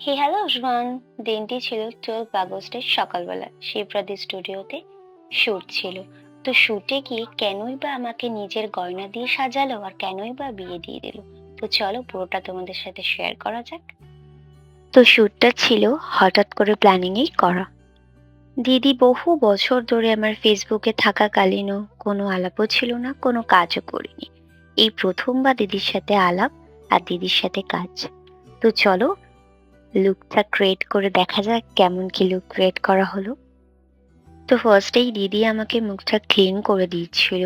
হে hello everyone. দিনটি ছিল 12 আগস্টের সকালবেলা। শিবরাদি স্টুডিওতে শুট ছিল। তো শুটে গিয়ে কেনই বা আমাকে নিজের গয়না দিয়ে সাজালো আর কেনই বা বিয়ে দিয়ে দিল। তো চলো পুরোটা তোমাদের সাথে শেয়ার করা যাক। তো শুটটা ছিল হঠাৎ করে প্ল্যানিংয়েই করা। দিদি বহু বছর ধরে আমার ফেসবুকে থাকাকালীনও কোনো আলাপও ছিল না, কোনো কাজও করিনি। এই প্রথমবার দিদির সাথে আলাপ আর দিদির সাথে কাজ। তো চলো লুকটা ক্রিয়েট করে দেখা যাক কেমন কি লুক ক্রিয়েট করা হলো। তো ফার্স্টেই দিদি আমাকে মুখটা ক্লিন করে দিচ্ছিল।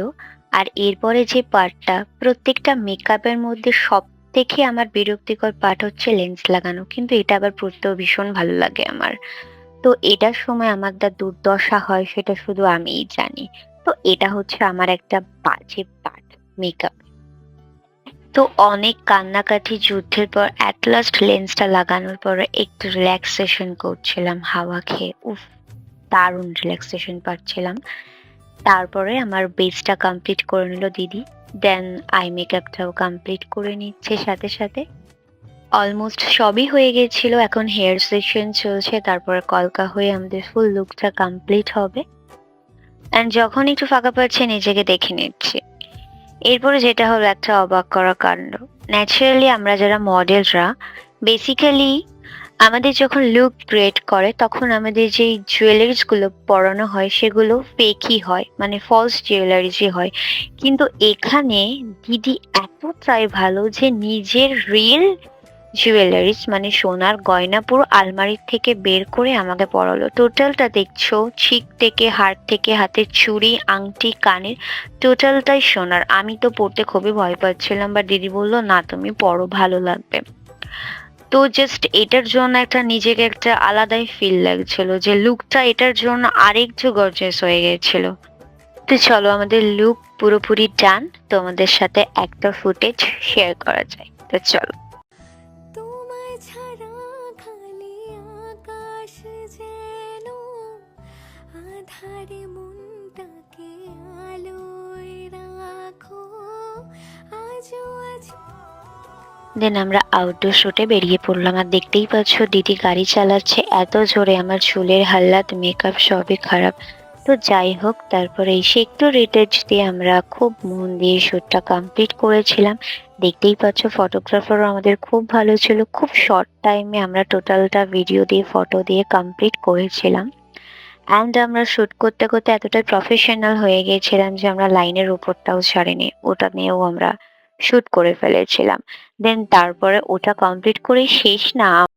আর এরপরে যে পার্টটা, প্রত্যেকটা মেকআপের মধ্যে সব থেকে আমার বিরক্তিকর পার্ট হচ্ছে লেন্স লাগানো, কিন্তু এটা আবার পরতেও ভীষণ ভালো লাগে আমার। তো এটার সময় আমার যা দুর্দশা হয় সেটা শুধু আমিই জানি। তো এটা হচ্ছে আমার একটা বাজে পার্ট মেকআপ। তো অনেক কান্নাকাটি যুদ্ধের পর এট লাস্ট লেন্সটা লাগানোর পরে একটু রিল্যাক্সেশন করছিলাম হাওয়া খেয়ে। উফ, দারুণ রিল্যাক্সেশন পাচ্ছিলাম। তারপরে আমার বেসটা কমপ্লিট করে নিল দিদি। দেন আই মেকআপটাও কমপ্লিট করে নিচ্ছে সাথে সাথে। অলমোস্ট সবই হয়ে গেছিল, এখন হেয়ার সেকশন চলছে, তারপরে কলকা হয়ে আমাদের ফুল লুকটা কমপ্লিট হবে। অ্যান্ড যখন একটু ফাঁকা পাচ্ছি নিজেকে দেখে নিচ্ছি। এরপরে যেটা হলো একটা অবাক করা কাণ্ড। ন্যাচারালি আমরা যারা মডেলরা বেসিক্যালি আমাদের যখন লুক ক্রিয়েট করে তখন আমাদের যেই জুয়েলারিজ গুলো পরানো হয় সেগুলো ফেকই হয়, মানে ফলস জুয়েলারিজই হয়। কিন্তু এখানে দিদি এতটাই ভালো যে নিজের রিয়েল জুয়েলারিজ মানে সোনার গয়না পুরো আলমারির থেকে বের করে আমাকে পরালো। টোটালটা দেখছো, চিক থেকে হাড় থেকে হাতের চুড়ি আংটি কানের টোটালটাই সোনার। আমি তো পরতে খুবই ভয় পাচ্ছিলাম, বা দিদি বললো না তুমি পরো, ভালো লাগবে। তো জাস্ট এটার জন্য একটা নিজেকে একটা আলাদাই ফিল লাগছিল যে লুকটা এটার জন্য আরেকটু গর্জিয়াস হয়ে গেছিল। তো চলো আমাদের লুক পুরোপুরি ডান, তোমাদের সাথে একটা ফুটেজ শেয়ার করা যায়। তো চলো। তোমায় ছাড়া খালি আকাশ যেন আধারে মনটাকে আলোয় রাখো আজও আজ। দেন আমরা আউটডোর শুটে বেরিয়ে পড়লাম। আর দেখতেই পাচ্ছ দিদি গাড়ি চালাচ্ছে এত জোরে, আমার চুলের হাল্লাত মেকআপ সবই খারাপ। তো যাই হোক, তারপরে এসে একটু রিটাচ দিয়ে আমরা খুব মন দিয়ে শুটটা কমপ্লিট করেছিলাম। দেখতেই পাচ্ছ ফটোগ্রাফারও আমাদের খুব ভালো ছিল, খুব শর্ট টাইমে আমরা টোটালটা ভিডিও দিয়ে ফটো দিয়ে কমপ্লিট করেছিলাম। অ্যান্ড আমরা শুট করতে করতে এতটাই প্রফেশনাল হয়ে গিয়েছিলাম যে আমরা লাইনের উপরটাও ছাড়িনি, ওটা নিয়েও আমরা শুট করে ফেলেছিলাম। দেন তারপরে ওটা কমপ্লিট করে শেষ না